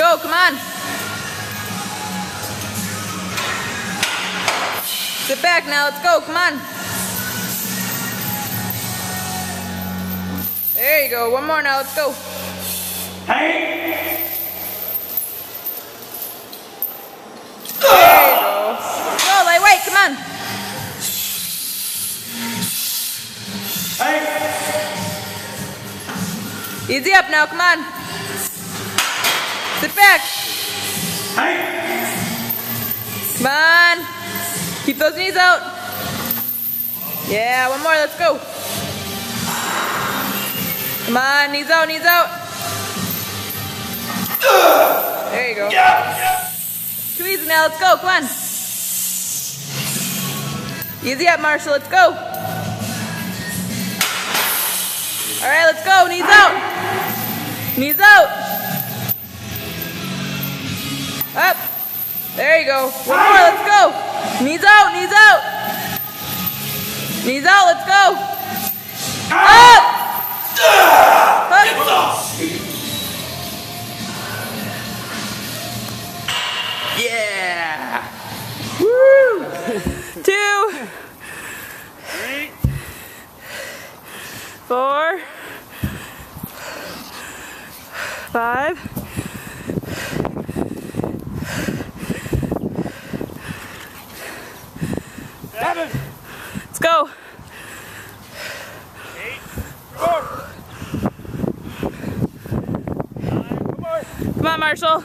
go, come on. Sit back now, let's go, come on. There you go, one more now, let's go. Hey! There you go. Go, lightweight, come on. Hey! Easy up now, come on. Sit back. Hey! Come on. Keep those knees out. Yeah, one more, let's go. Come on, knees out, knees out. There you go. Too easy now, let's go, come on. Easy up, Marshall, let's go. All right, let's go, knees out. Knees out. Up. There you go. One more, let's go. Knees out, knees out. Knees out, let's go. Up. Hook. Yeah. Woo. 2, 4, 5. 7. Let's go. 8. 4. 9. Come on. Come on, Marshall.